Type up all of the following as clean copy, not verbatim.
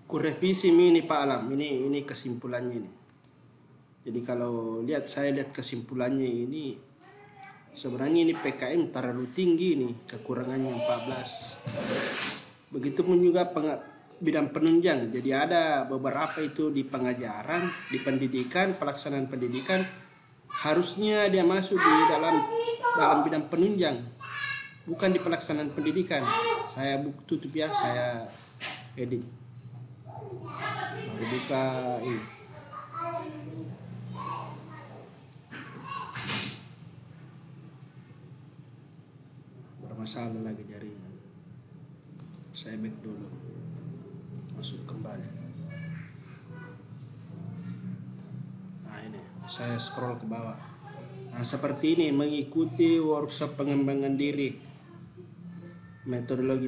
Kurevisi ini Pak Alam, ini kesimpulannya ini. Jadi kalau saya lihat kesimpulannya ini, sebenarnya ini PKM terlalu tinggi nih, kekurangannya 14. Begitupun juga bidang penunjang. Jadi ada beberapa itu di pengajaran, di pendidikan, pelaksanaan pendidikan, harusnya dia masuk di dalam bidang penunjang, bukan di pelaksanaan pendidikan. Saya tutup ya, saya edit. Baru buka ini. Bermasalah lagi jaringan. Saya back dulu. Masuk kembali. Nah ini, saya scroll ke bawah. Nah seperti ini, mengikuti workshop pengembangan diri, metodologi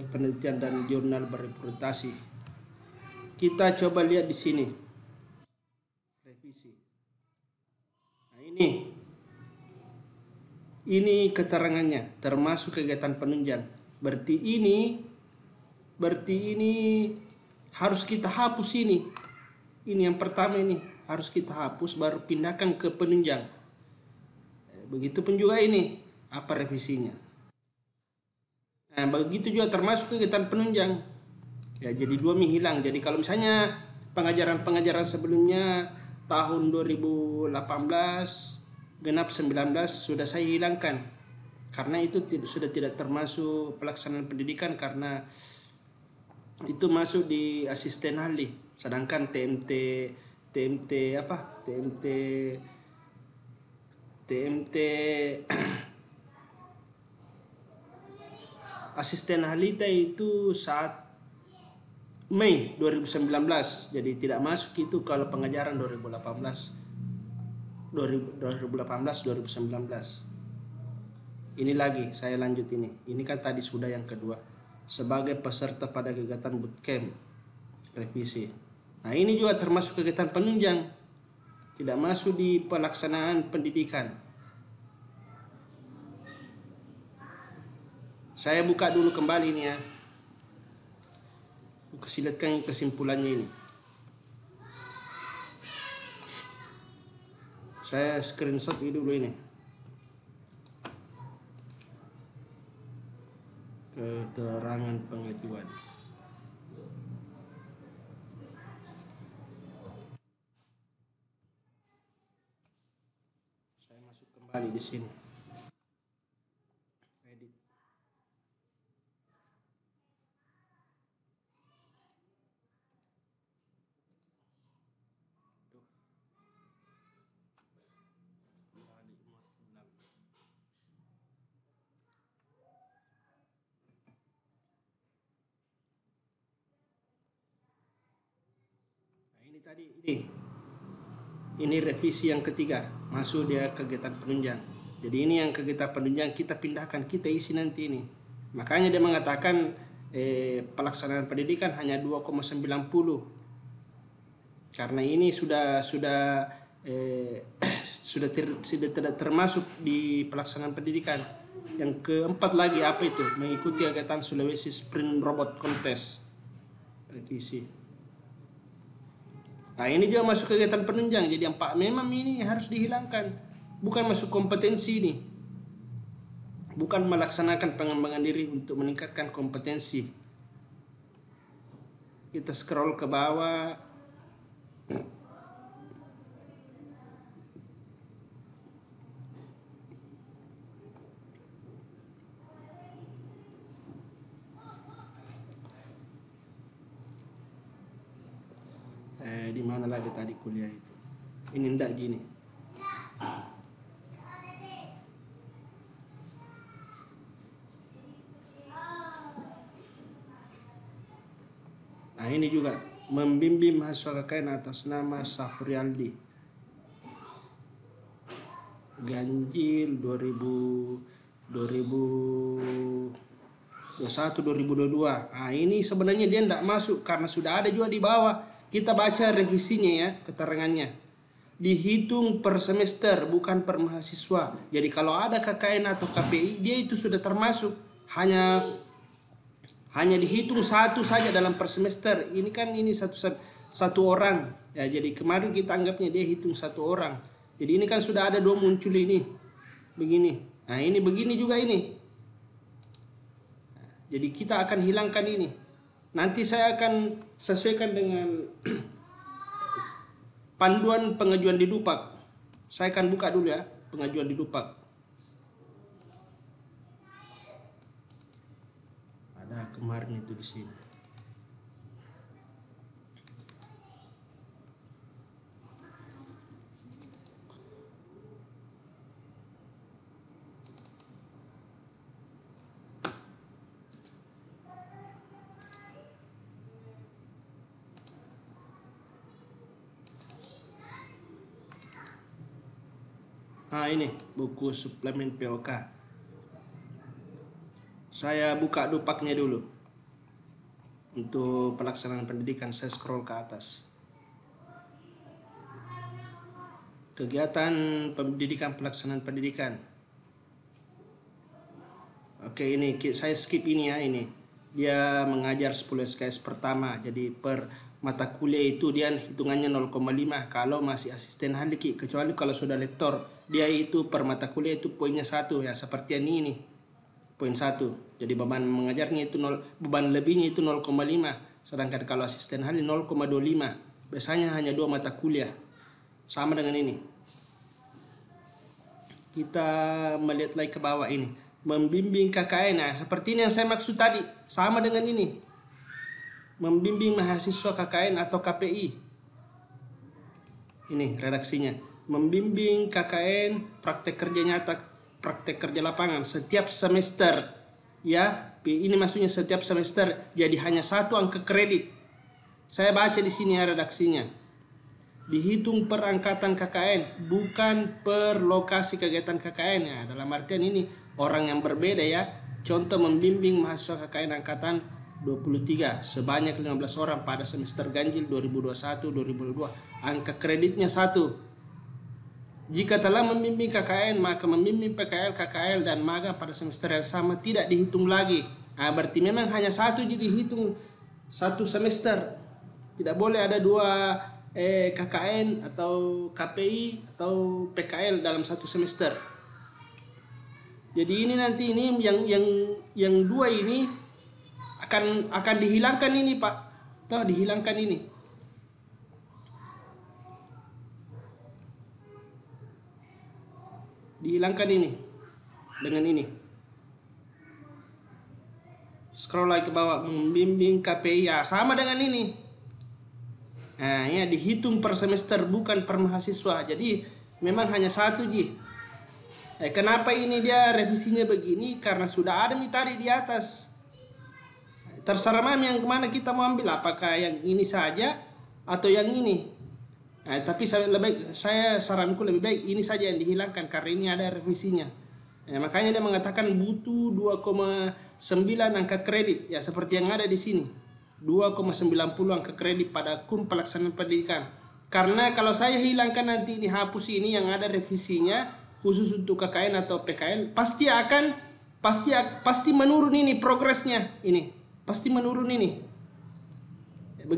penelitian dan jurnal berreputasi. Kita coba lihat di sini. Revisi. Nah ini keterangannya, termasuk kegiatan penunjang. Berarti ini harus kita hapus ini. Ini yang pertama ini harus kita hapus, baru pindahkan ke penunjang. Begitupun juga ini apa revisinya. Nah, begitu juga termasuk kegiatan penunjang. Ya, jadi dua hilang. Jadi kalau misalnya pengajaran sebelumnya tahun 2018 genap 19 sudah saya hilangkan. Karena itu sudah tidak termasuk pelaksanaan pendidikan, karena itu masuk di asisten ahli. Sedangkan TMT asisten ahli itu saat Mei 2019, jadi tidak masuk itu kalau pengajaran 2018-2019. Ini lagi saya lanjut ini kan tadi sudah yang kedua, sebagai peserta pada kegiatan bootcamp revisi. Nah ini juga termasuk kegiatan penunjang, tidak masuk di pelaksanaan pendidikan. Saya buka dulu kembali ini ya, silakan kesimpulannya ini. Saya screenshot dulu ini. Keterangan pengajuan. Saya masuk kembali di sini. Edit. Ini revisi yang ketiga, masuk dia kegiatan penunjang. Jadi ini yang kegiatan penunjang kita pindahkan, kita isi nanti ini. Makanya dia mengatakan pelaksanaan pendidikan hanya 2,90. Karena ini sudah tidak termasuk di pelaksanaan pendidikan. Yang keempat lagi apa itu? Mengikuti kegiatan Sulawesi Sprint Robot Contest. Revisi. Nah ini juga masuk kegiatan penunjang. Jadi yang memang ini harus dihilangkan. Bukan masuk kompetensi ini. Bukan melaksanakan pengembangan diri untuk meningkatkan kompetensi. Kita scroll ke bawah. Di mana lagi tadi kuliah itu? Ini ndak gini. Nah ini juga membimbing mahasiswa KKN atas nama Safrialdi. Ganjil 2021-2022. Nah ini sebenarnya dia ndak masuk karena sudah ada juga di bawah. Kita baca revisinya ya, keterangannya. Dihitung per semester, bukan per mahasiswa. Jadi kalau ada KKN atau KPI, dia itu sudah termasuk. Hanya dihitung satu saja dalam per semester. Ini kan ini satu orang. Ya, jadi kemarin kita anggapnya dia hitung satu orang. Jadi ini kan sudah ada 2 muncul ini. Begini. Nah, ini begini juga ini. Jadi kita akan hilangkan ini. Nanti saya akan sesuaikan dengan panduan pengajuan di Dupak. Saya akan buka dulu ya pengajuan di Dupak. Ada kemarin itu di sini. Nah, ini buku suplemen POK. Saya buka Dupaknya dulu. Untuk pelaksanaan pendidikan saya scroll ke atas. Kegiatan pendidikan, pelaksanaan pendidikan. Oke, ini saya skip ini ya, ini. Dia mengajar 10 SKS pertama. Jadi per mata kuliah itu dia hitungannya 0,5 kalau masih asisten ahli, kecuali kalau sudah lektor dia itu per mata kuliah itu poinnya 1 ya, seperti ini poin 1. Jadi beban mengajarnya itu beban lebihnya itu 0,5, sedangkan kalau asisten ahli 0,25. Biasanya hanya 2 mata kuliah. Sama dengan ini. Kita melihat lagi ke bawah ini, membimbing KKN. Nah, seperti ini yang saya maksud tadi, sama dengan ini. Membimbing mahasiswa KKN atau KPI. Ini redaksinya. Membimbing KKN praktek kerja nyata, praktek kerja lapangan setiap semester. Ya, ini maksudnya setiap semester. Jadi hanya 1 angka kredit. Saya baca di sini ya redaksinya. Dihitung per angkatan KKN, bukan per lokasi kegiatan KKN ya. Dalam artian ini orang yang berbeda ya. Contoh membimbing mahasiswa KKN angkatan 23 sebanyak 15 orang pada semester ganjil 2021-2022. Angka kreditnya 1. Jika telah membimbing KKN, maka membimbing PKL, KKL dan magang pada semester yang sama tidak dihitung lagi. Nah, berarti memang hanya 1 jadi dihitung 1 semester. Tidak boleh ada 2 KKN atau KPI atau PKL dalam 1 semester. Jadi ini nanti ini yang 2 ini akan dihilangkan ini Pak. Toh dihilangkan ini. Dihilangkan ini dengan ini. Scroll lagi ke bawah, membimbing KPI ya, sama dengan ini. Nah, ya dihitung per semester bukan per mahasiswa. Jadi memang hanya 1 Ji. Kenapa ini dia revisinya begini? Karena sudah ada tadi di atas. Terserah Mam yang kemana kita mau ambil, apakah yang ini saja atau yang ini. Tapi saya saranku lebih baik ini saja yang dihilangkan karena ini ada revisinya. Makanya dia mengatakan butuh 2,9 angka kredit ya, seperti yang ada di sini. 2,90 angka kredit pada KUM pelaksanaan pendidikan. Karena kalau saya hilangkan nanti ini, hapus ini yang ada revisinya khusus untuk KKN atau PKN, pasti menurun ini progresnya ini. Pasti menurun ini.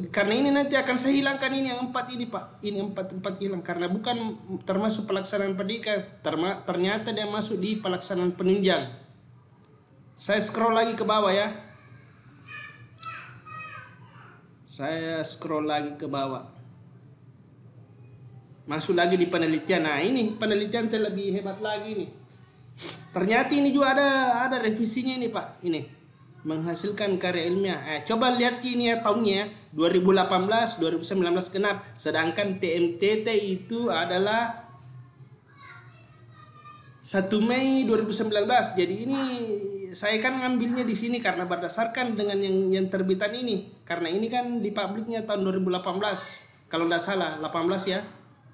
Karena ini nanti akan saya hilangkan ini yang 4 ini Pak. Ini 4 hilang karena bukan termasuk pelaksanaan pendidikan. Ternyata dia masuk di pelaksanaan penunjang. Saya scroll lagi ke bawah ya. Saya scroll lagi ke bawah. Masuk lagi di penelitian. Nah, ini penelitian lebih hebat lagi nih. Ternyata ini juga ada revisinya ini Pak. Ini menghasilkan karya ilmiah. Coba lihat ini ya tahunnya 2018, 2019 genap. Sedangkan TMTT itu adalah 1 Mei 2019. Jadi ini saya kan ngambilnya di sini karena berdasarkan dengan yang terbitan ini. Karena ini kan di publiknya tahun 2018. Kalau tidak salah 18 ya.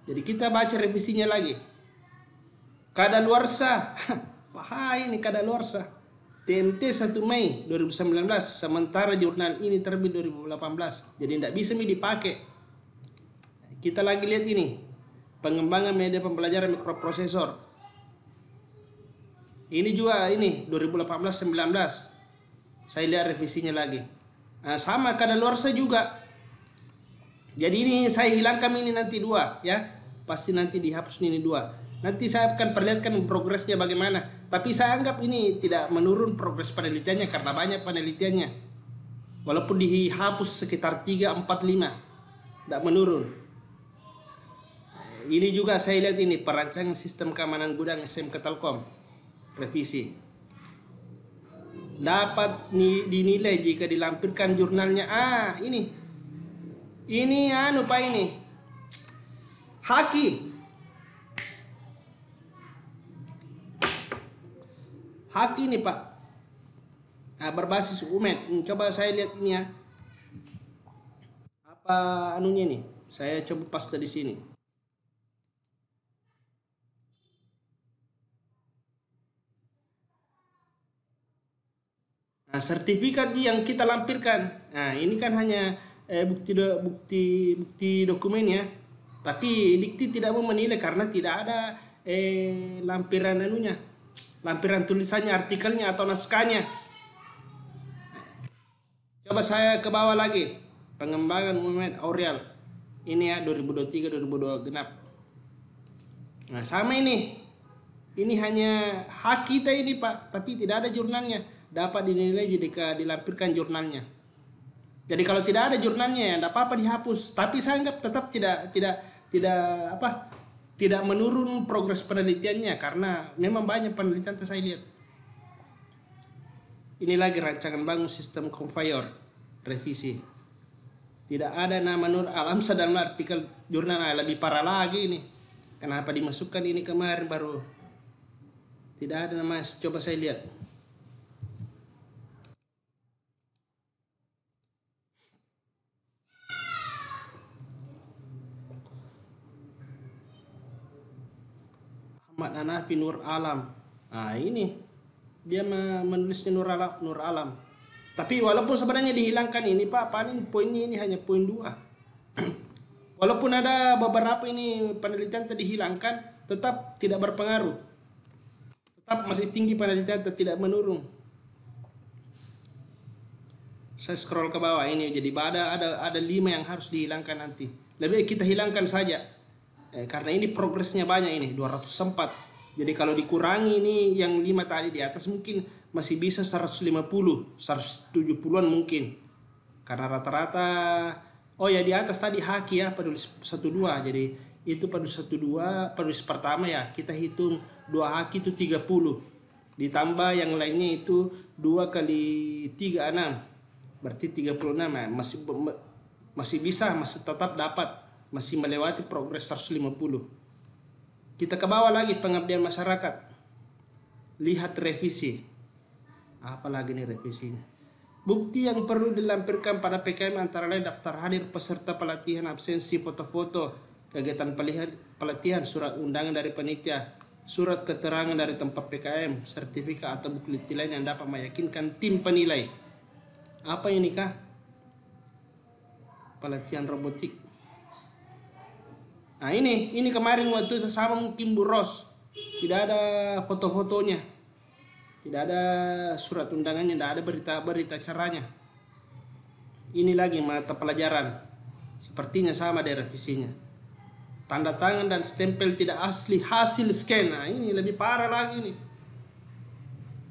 Jadi kita baca revisinya lagi. Kadaluarsa. Bahaya ini kadaluarsa. TMT 1 Mei 2019, sementara jurnal ini terbit 2018. Jadi tidak bisa dipakai. Kita lagi lihat ini. Pengembangan media pembelajaran mikroprosesor. Ini juga ini 2018-19. Saya lihat revisinya lagi. Nah, sama kadaluarsa juga. Jadi ini saya hilangkan ini nanti 2 ya. Pasti nanti dihapus ini 2. Nanti saya akan perlihatkan progresnya bagaimana. Tapi saya anggap ini tidak menurun progres penelitiannya karena banyak penelitiannya. Walaupun dihapus sekitar 3, 4, 5. Tidak menurun. Ini juga saya lihat ini perancangan sistem keamanan gudang SMK Telkom. Revisi. Dapat dinilai jika dilampirkan jurnalnya. Ini Pak ini. Haki. Haki nih Pak. Berbasis UMED. Coba saya lihat ini ya. Apa anunya nih? Saya coba paste di sini. Nah, sertifikat yang kita lampirkan. Nah, ini kan hanya bukti dokumen ya. Tapi Dikti tidak mau menilai karena tidak ada lampiran anunya. Lampiran tulisannya, artikelnya atau naskahnya. Coba saya ke bawah lagi. Pengembangan UMED Aureal. Ini ya 2023-2022 genap. Nah, sama ini. Ini hanya hak kita ini Pak, tapi tidak ada jurnalnya. Dapat dinilai jika dilampirkan jurnalnya. Jadi kalau tidak ada jurnalnya ya tidak apa-apa dihapus. Tapi saya anggap tetap tidak menurun progres penelitiannya karena memang banyak penelitian yang saya lihat. Ini lagi rancangan bangun sistem conveyor revisi. Tidak ada nama Nur Alam dalam artikel jurnal. Lebih parah lagi ini. Kenapa dimasukkan ini kemarin baru? Tidak ada nama. Coba saya lihat. Ahmad Hanafi Nur Alam. Nah ini dia menulisnya Nur Alam. Tapi walaupun sebenarnya dihilangkan ini Pak, paling poinnya ini hanya poin 2. Walaupun ada beberapa ini penelitian dihilangkan, tetap tidak berpengaruh. Tetap masih tinggi penelitian, tidak menurun. Saya scroll ke bawah ini, jadi ada 5 yang harus dihilangkan nanti. Lebih kita hilangkan saja. Karena ini progresnya banyak ini 204. Jadi kalau dikurangi ini yang 5 tadi di atas mungkin masih bisa 150, 170-an mungkin. Karena rata-rata di atas tadi haki ya penulis 12. Jadi itu penulis 12, penulis pertama ya kita hitung 2 haki itu 30. Ditambah yang lainnya itu 2 kali 3 6. Berarti 36 ya. Masih bisa, masih tetap dapat. Masih melewati progres 150. Kita ke bawah lagi pengabdian masyarakat. Lihat revisi. Apa lagi nih revisinya? Bukti yang perlu dilampirkan pada PKM antara lain daftar hadir peserta pelatihan, absensi, foto-foto, kegiatan pelatihan, surat undangan dari panitia, surat keterangan dari tempat PKM, sertifikat atau bukti lain yang dapat meyakinkan tim penilai. Apa ini kah? Pelatihan robotik. Nah ini kemarin waktu sesama mungkin Bu Ros. Tidak ada foto-fotonya. Tidak ada surat undangannya, tidak ada berita acaranya. Ini lagi mata pelajaran. Sepertinya sama dari revisinya. Tanda tangan dan stempel tidak asli hasil scan. Nah ini lebih parah lagi nih.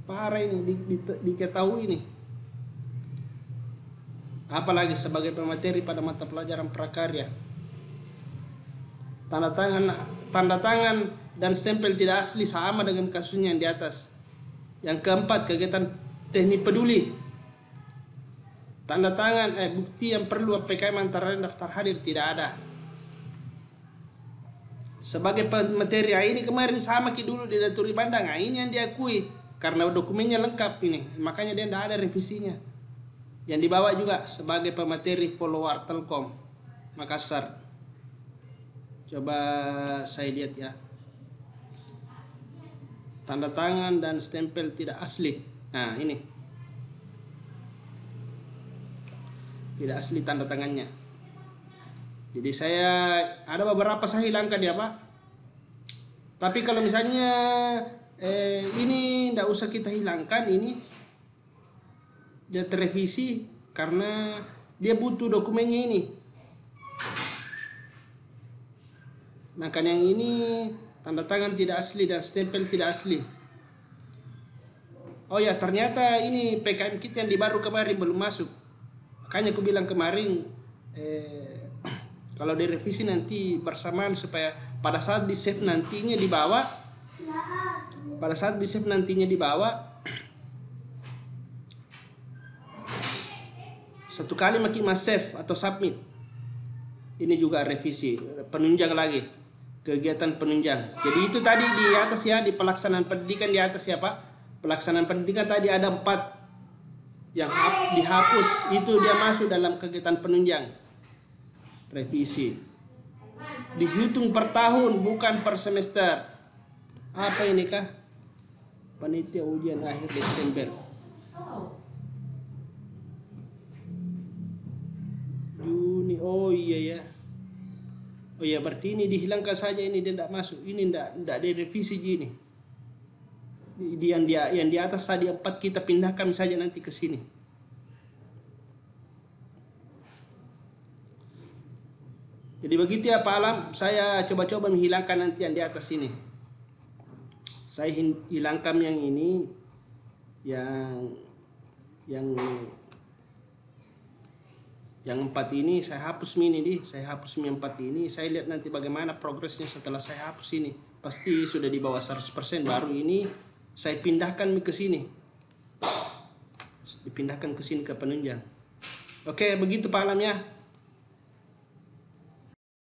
Parah ini diketahui ini. Apalagi sebagai pemateri pada mata pelajaran prakarya. Tanda tangan dan stempel tidak asli sama dengan kasusnya yang di atas. Yang keempat, kegiatan teknik peduli. Tanda tangan bukti yang perlu PKM antara lain daftar hadir tidak ada. Sebagai materi ini kemarin sama dulu di Daturi Bandang. Ini yang diakui karena dokumennya lengkap ini. Makanya dia tidak ada revisinya. Yang dibawa juga sebagai pemateri follower Telkom Makassar. Coba saya lihat ya. Tanda tangan dan stempel tidak asli. Nah ini. Tidak asli tanda tangannya. Jadi ada beberapa saya hilangkan ya Pak. Tapi kalau misalnya ini tidak usah kita hilangkan ini. dia terrevisi karena dia butuh dokumennya ini. Nah kan yang ini tanda tangan tidak asli dan stempel tidak asli. Oh ya, ternyata ini PKM kita yang di baru kemarin belum masuk. Makanya aku bilang kemarin kalau direvisi nanti bersamaan supaya pada saat di save nantinya dibawa, satu kali makin mas save atau submit. Ini juga revisi, penunjang lagi, kegiatan penunjang. Jadi itu tadi di atas ya, di pelaksanaan pendidikan di atas ya Pak. Pelaksanaan pendidikan tadi ada 4 yang dihapus, itu dia masuk dalam kegiatan penunjang. Revisi. Dihitung per tahun bukan per semester. Apa ini kah? Panitia ujian akhir Desember. Juni, oh iya ya. Oh iya, berarti ini dihilangkan saja, ini dia tidak masuk. Ini tidak direvisi gini. Yang di atas tadi 4 kita pindahkan saja nanti ke sini. Jadi begitu ya Pak Alam, saya coba-coba menghilangkan nanti yang di atas ini. Saya hilangkan yang ini, yang 4 ini saya hapus saya hapus 4 ini. Saya lihat nanti bagaimana progresnya setelah saya hapus ini. Pasti sudah di bawah 100%, baru ini saya pindahkan ke sini. Dipindahkan ke sini ke penunjang. Oke, begitu Pak Alam ya.